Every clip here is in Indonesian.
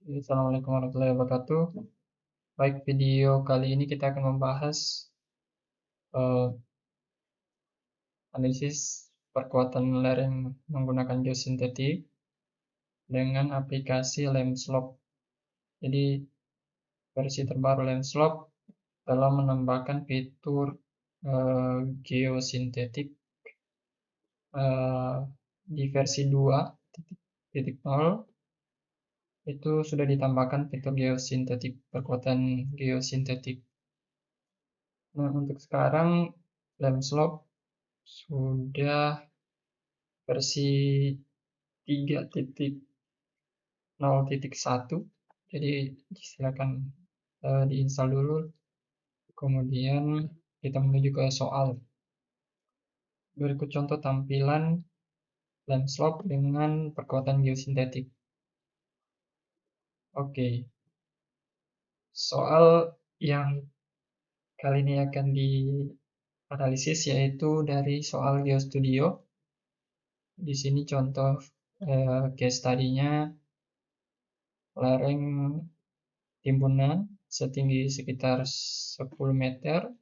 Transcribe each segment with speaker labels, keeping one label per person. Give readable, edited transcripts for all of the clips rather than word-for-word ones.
Speaker 1: Assalamualaikum warahmatullahi wabarakatuh. Baik, video kali ini kita akan membahas eh, analisis perkuatan lereng menggunakan geosintetik dengan aplikasi LAMSLOP. Jadi, versi terbaru LAMSLOP telah menambahkan fitur geosintetik eh, di versi 2.0 itu sudah ditambahkan fitur geosintetik, perkuatan geosintetik. Nah, untuk sekarang LAMSLOP sudah versi 3.0.1. Jadi silakan diinstal dulu, kemudian kita menuju ke soal. Berikut contoh tampilan LAMSLOP dengan perkuatan geosintetik. Oke, soal yang kali ini akan dianalisis yaitu dari soal GeoStudio. Di sini contoh case study-nya lereng timbunan setinggi sekitar 10 meter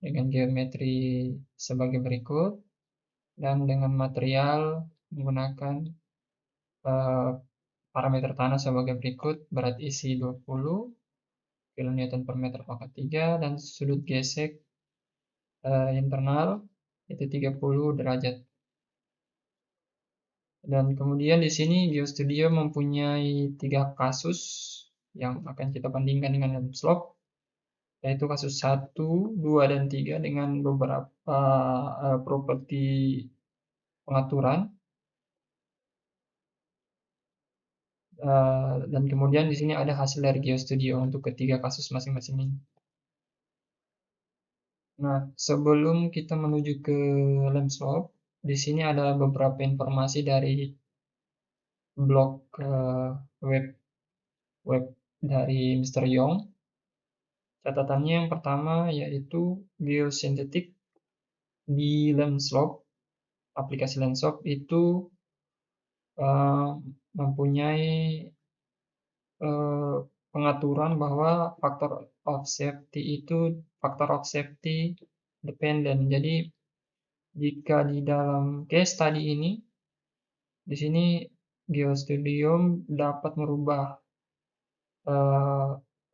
Speaker 1: dengan geometri sebagai berikut dan dengan material menggunakan parameter tanah sebagai berikut: berat isi 20 kN per meter pangkat 3 dan sudut gesek internal itu 30 derajat. Dan kemudian di sini GeoStudio mempunyai 3 kasus yang akan kita bandingkan dengan LAMSLOP, yaitu kasus 1, 2, dan 3 dengan beberapa properti pengaturan. Dan kemudian di sini ada hasil dari GeoStudio untuk ketiga kasus masing-masing ini. Nah, sebelum kita menuju ke LAMSLOP, di sini ada beberapa informasi dari blog web dari Mr. Yong. Catatannya yang pertama yaitu geosintetik di LAMSLOP, aplikasi LAMSLOP itu mempunyai pengaturan bahwa faktor of safety itu faktor of safety dependent. Jadi jika di dalam case study ini, di sini GeoStudio dapat merubah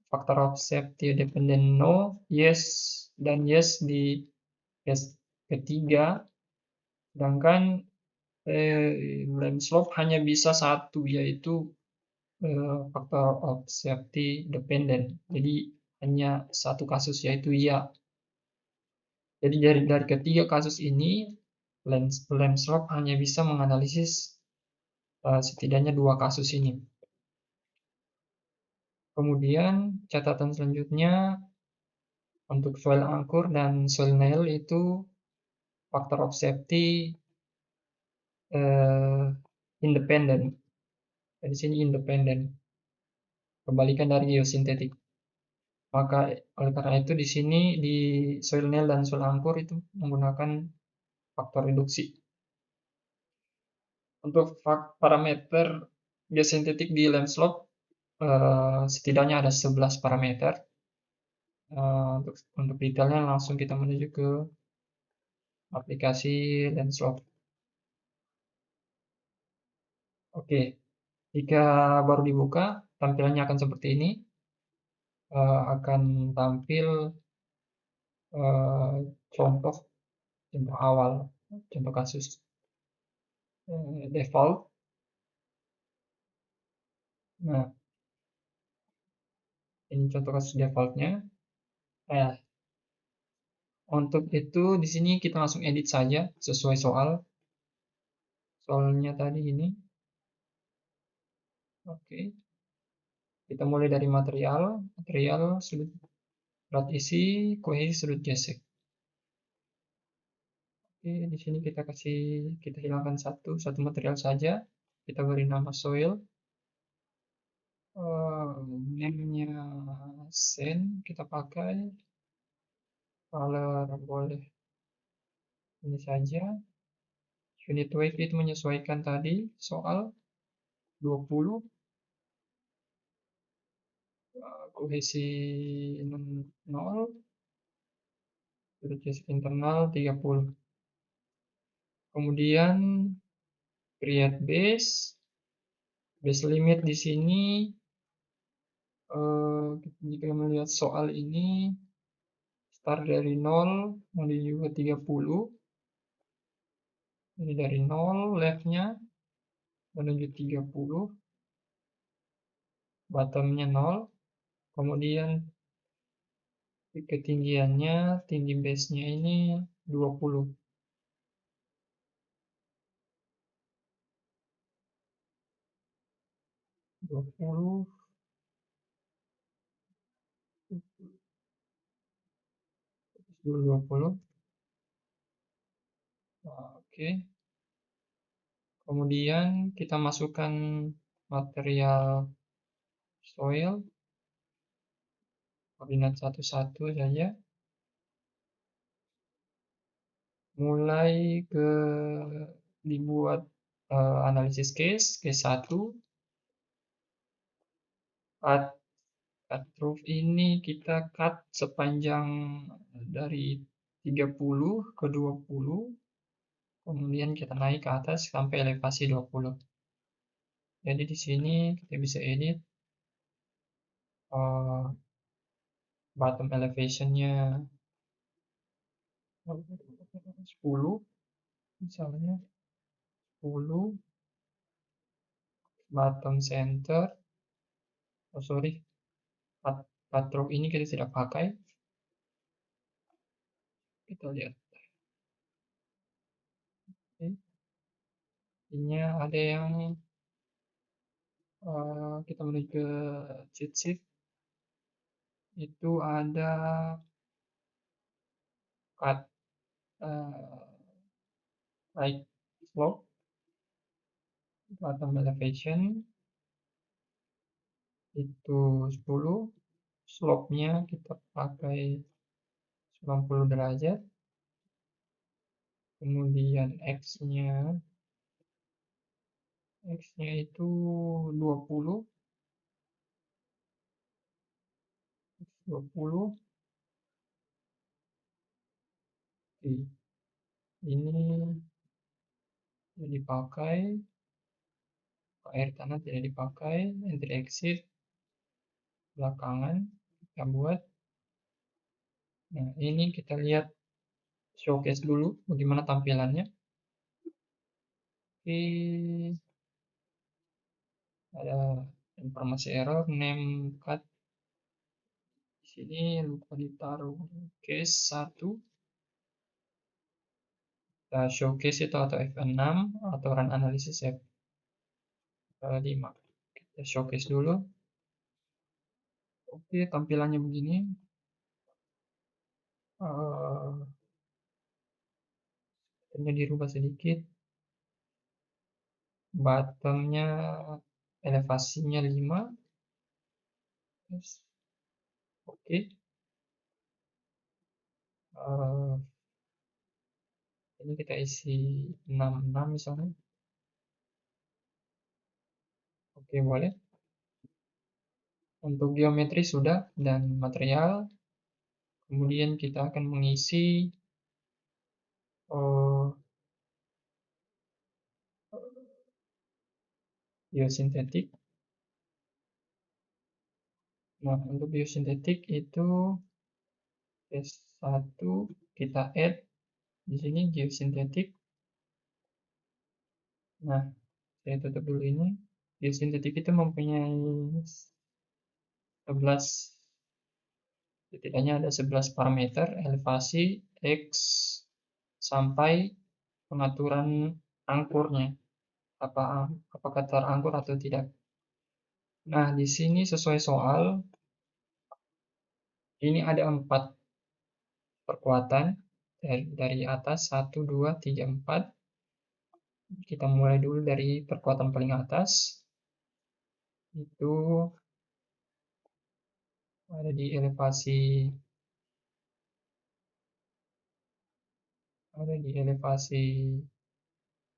Speaker 1: faktor of safety dependent no, yes, dan yes di case ketiga, sedangkan LAMSLOP hanya bisa satu, yaitu faktor of safety dependent. Jadi hanya satu kasus, yaitu ya. Jadi dari ketiga kasus ini, LAMSLOP hanya bisa menganalisis setidaknya 2 kasus ini. Kemudian catatan selanjutnya untuk soil angkur dan soil nail itu faktor of safety independent. Di sini independen, kebalikan dari geosintetik. Maka oleh karena itu di sini di soil nail dan soil angkur itu menggunakan faktor reduksi. Untuk parameter geosintetik di LAMSLOP setidaknya ada 11 parameter. Untuk detailnya langsung kita menuju ke aplikasi LAMSLOP. Oke, jika baru dibuka tampilannya akan seperti ini. Akan tampil contoh awal, contoh kasus default. Nah, ini contoh kasus defaultnya. Untuk itu di sini kita langsung edit saja sesuai soalnya tadi ini. Oke, kita mulai dari material sudut berat isi, kohesi, sudut gesek. Oke, di sini kita hilangkan satu material saja. Kita beri nama soil. Name-nya sand kita pakai. Color boleh ini saja. Unit weight itu menyesuaikan tadi soal 20. kohesi 0, characteristik internal 30. Kemudian create base limit di sini, jika melihat soal ini start dari 0 menuju ke 30. Ini dari 0 leftnya menuju 30, bottomnya 0, kemudian ketinggiannya, tinggi base-nya ini 20. 20, 20. Oke. Kemudian kita masukkan material soil, koordinat 11 saja. Mulai ke dibuat analisis case 1. Cut roof ini kita cut sepanjang dari 30 ke 20, kemudian kita naik ke atas sampai elevasi 20. Jadi di sini kita bisa edit bottom elevation-nya 10, misalnya 10, bottom center, cut roof ini kita tidak pakai. Kita lihat. Ini ada yang kita menuju ke cheat sheet. Itu ada cut right slope, bottom elevation itu 10, slope-nya kita pakai 90 derajat, kemudian X-nya itu 20, 20. Ini tidak dipakai, air tanah tidak dipakai, entry exit belakangan kita buat. Nah, ini kita lihat showcase dulu bagaimana tampilannya. Oke, ada informasi error, name cut. Di sini lupa ditaruh case 1. Kita showcase itu atau F6 atau run analysis F5. Kita showcase dulu. Oke, tampilannya begini. Hanya dirubah sedikit. Bottomnya elevasinya 5. Yes. Oke. Ini kita isi 66 misalnya. Oke, boleh. Untuk geometri sudah dan material. Kemudian kita akan mengisi biosintetik. Nah, untuk biosintetik itu S1 kita add di sini geosintetik. Nah, saya tutup dulu ini. Biosintetik itu mempunyai 11, setidaknya ada 11 parameter, elevasi, X, sampai pengaturan angkurnya. Apakah terangkur atau tidak. Nah, di sini sesuai soal, ini ada 4 perkuatan dari atas, 1, 2, 3, 4. Kita mulai dulu dari perkuatan paling atas. Itu ada di elevasi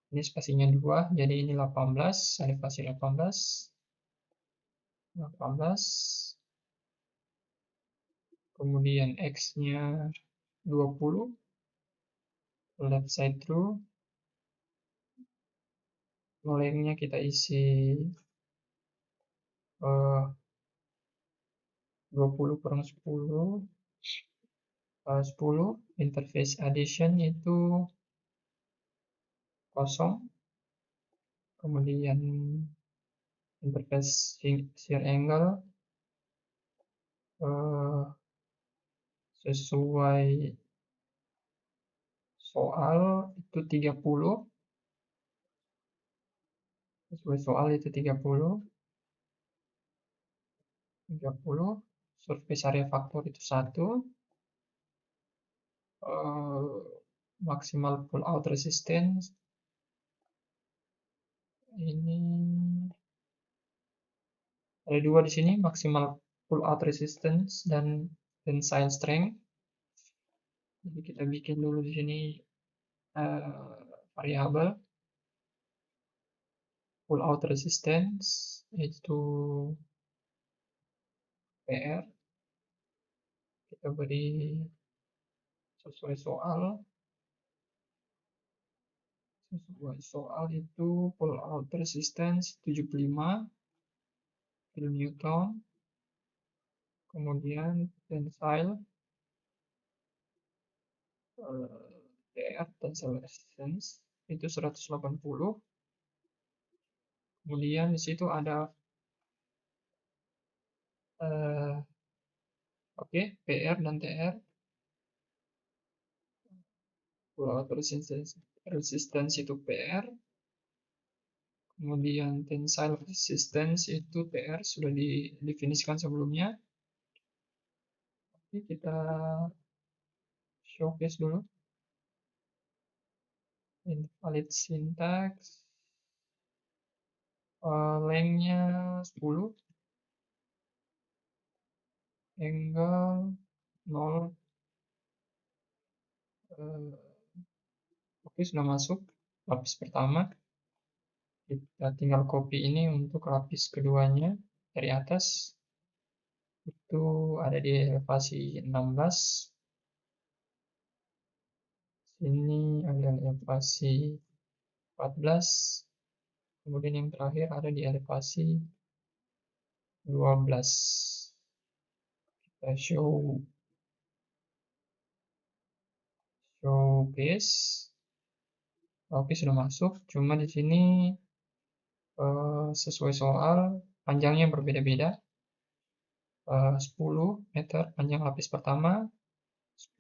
Speaker 1: ini spasinya 2, jadi ini 18, elevasi 18. kemudian X-nya 20, left side true, nolengnya kita isi 20 kurang 10, 10, interface addition itu kosong, kemudian interface shear angle sesuai soal itu 30, sesuai soal itu 30, surface area faktor itu 1, maksimal pull out resistance ini ada 2 di sini, maksimal pull out resistance dan tensile strength. Jadi kita bikin dulu di sini variabel pull out resistance itu PR, kita beri sesuai soal itu pull out resistance 75 kN, kemudian tensile TR tensile resistance itu 180, kemudian di situ ada PR dan TR, pull out resistance itu PR, kemudian tensile resistance itu TR sudah didefinisikan sebelumnya. Oke, kita showcase dulu invalid syntax, lengthnya 10, angle 0, oke sudah masuk lapis pertama. Kita tinggal copy ini untuk lapis keduanya dari atas, itu ada di elevasi 16, sini ada elevasi 14, kemudian yang terakhir ada di elevasi 12. Kita showcase. Oke, sudah masuk. Cuma di sini sesuai soal panjangnya berbeda-beda. 10 meter panjang lapis pertama,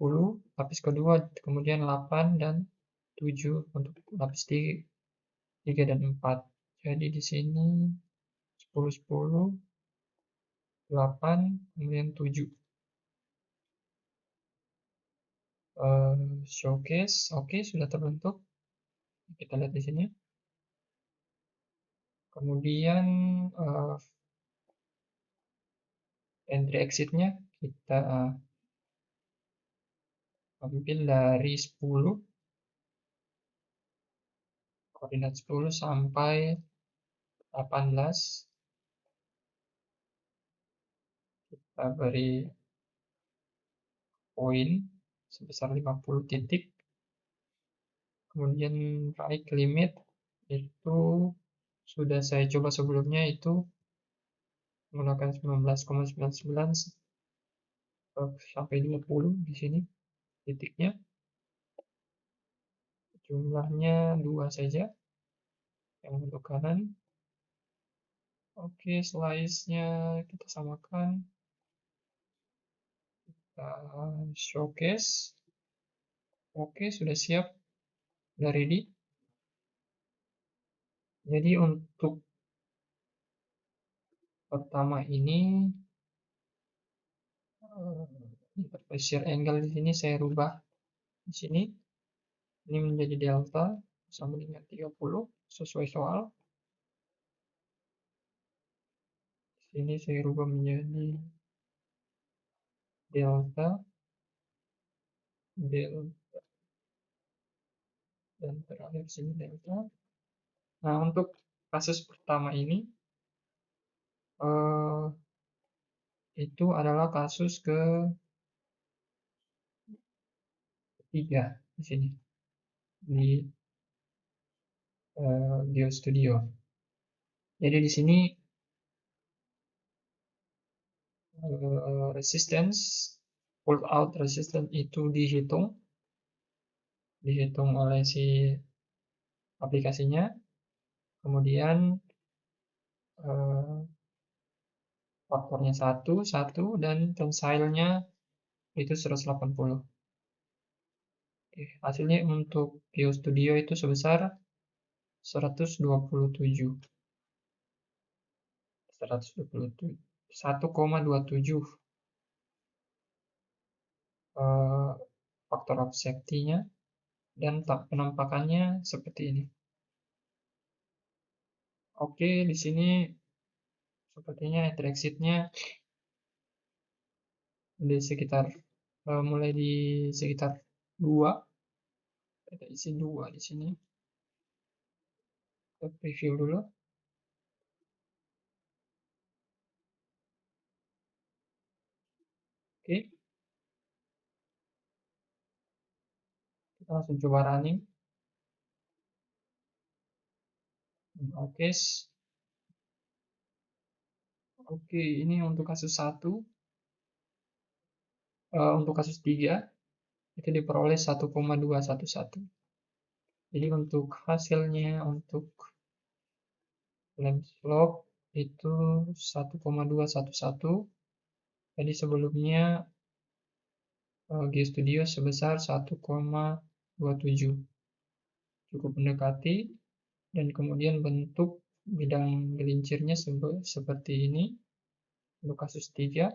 Speaker 1: 10 lapis kedua, kemudian 8 dan 7 untuk lapis 3 dan 4. Jadi di sini 10 10 8 kemudian 7. Showcase, oke sudah terbentuk. Kita lihat di sini. Kemudian entry exit-nya kita ambil dari 10, koordinat 10 sampai 18. Kita beri poin sebesar 50 titik. Kemudian right limit itu sudah saya coba sebelumnya, itu menggunakan 19,99 sampai 20 di sini titiknya. Jumlahnya 2 saja yang untuk kanan. Oke, slice-nya kita samakan. Kita showcase. Oke, sudah siap, sudah ready. Jadi untuk pertama ini interface shear angle di sini saya rubah di sini. Ini menjadi delta sama dengan 30 sesuai soal. Sini saya rubah menjadi delta, dan terakhir sini delta. Nah, untuk kasus pertama ini itu adalah kasus ke 3 di sini di GeoStudio. Jadi di sini resistance pull out resistance itu dihitung oleh si aplikasinya, kemudian faktornya 1 dan tensile-nya itu 180. Oke, hasilnya untuk GeoStudio itu sebesar 127 1,27 faktor of safety-nya, dan penampakannya seperti ini. Oke, di sini sepertinya entry exit-nya di sekitar mulai di sekitar 2. Kita isi 2 di sini. Kita preview dulu. Oke. Kita langsung coba running. Oke. Oke, ini untuk kasus 1. Untuk kasus 3 itu diperoleh 1,211. Jadi untuk hasilnya untuk lens slope itu 1,211. Jadi sebelumnya GeoStudio sebesar 1,27. Cukup mendekati, dan kemudian bentuk bidang gelincirnya seperti ini. Untuk kasus 3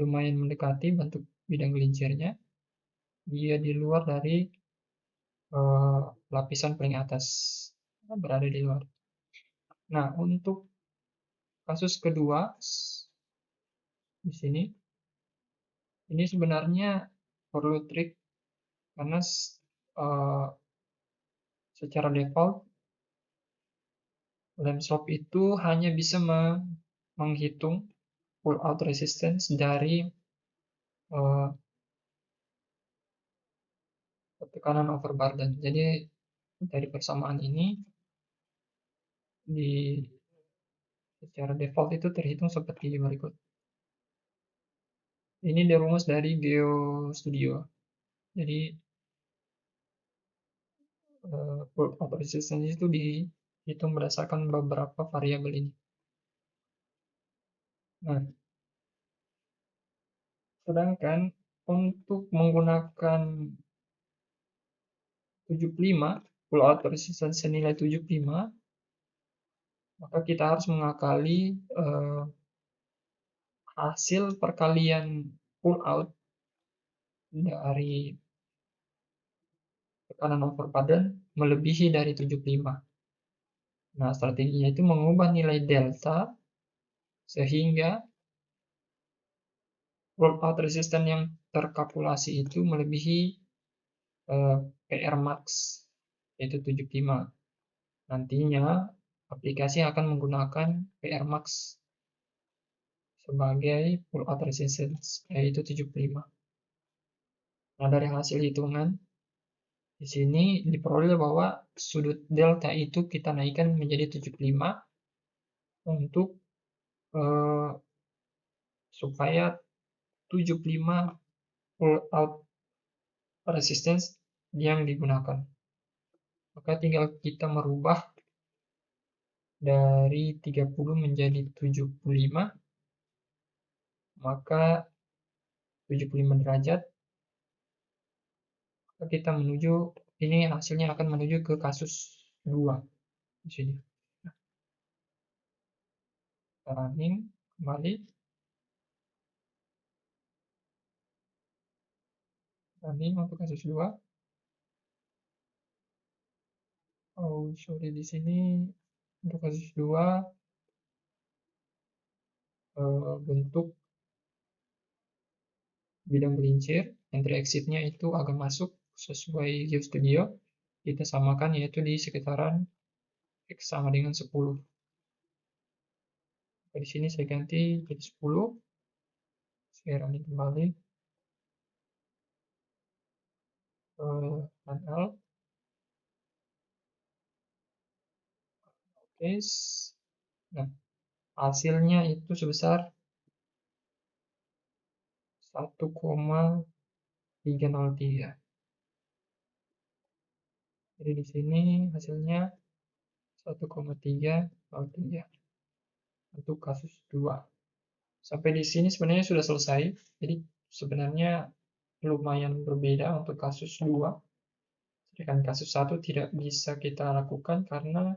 Speaker 1: lumayan mendekati bentuk bidang gelincirnya. Dia di luar dari lapisan paling atas, berada di luar. Nah, untuk kasus kedua di sini, ini sebenarnya perlu trik karena secara default lens slope itu hanya bisa menghitung pull out resistance dari tekanan overburden. Jadi dari persamaan ini secara default itu terhitung seperti berikut. Ini dirumus dari GeoStudio. Jadi pull out resistance itu dihitung berdasarkan beberapa variabel ini. Nah, sedangkan untuk menggunakan 75, pull out resistance senilai 75, maka kita harus mengakali hasil perkalian pull out dari tekanan overburden melebihi dari 75. Nah, strateginya itu mengubah nilai delta sehingga pull out resistance yang terkalkulasi itu melebihi PR max, yaitu 75. Nantinya aplikasi akan menggunakan PR max sebagai pull out resistance, yaitu 75. Nah, dari hasil hitungan di sini diperoleh bahwa sudut delta itu kita naikkan menjadi 75 untuk supaya 75 pull out resistance yang digunakan. Maka tinggal kita merubah dari 30 menjadi 75, maka 75 derajat, maka kita menuju, ini hasilnya akan menuju ke kasus 2 di sini. Kita running kembali. Running untuk kasus 2. Oh, sorry, di sini untuk kasus 2 bentuk bidang gelincir, entry exit-nya itu agak masuk sesuai GeoStudio. Kita samakan yaitu di sekitaran X sama dengan 10. Di sini saya ganti jadi 10 Saya running kembali ke panel. Oke. Nah, hasilnya itu sebesar 1,303. Jadi di sini hasilnya 1,303 untuk kasus 2. Sampai di sini sebenarnya sudah selesai. Jadi sebenarnya lumayan berbeda untuk kasus 2. Sedangkan kasus 1 tidak bisa kita lakukan karena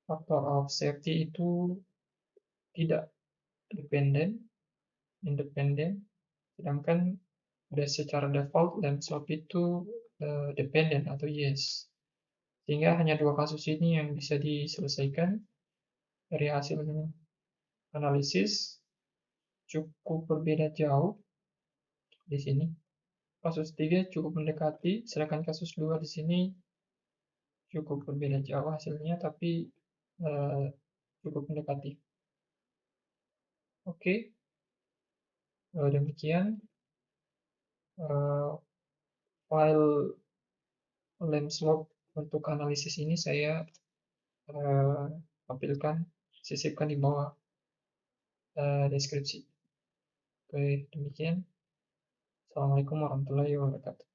Speaker 1: faktor of safety itu tidak independen, sedangkan secara default dan swap itu dependent atau yes. Sehingga hanya 2 kasus ini yang bisa diselesaikan dari hasil analisis. Cukup berbeda jauh di sini. Kasus 3 cukup mendekati, sedangkan kasus 2 di sini cukup berbeda jauh hasilnya, tapi eh, cukup mendekati. Oke, demikian eh, file LAMSWORD untuk analisis ini saya tampilkan, sisipkan di bawah deskripsi. Oke, demikian. Assalamualaikum warahmatullahi wabarakatuh.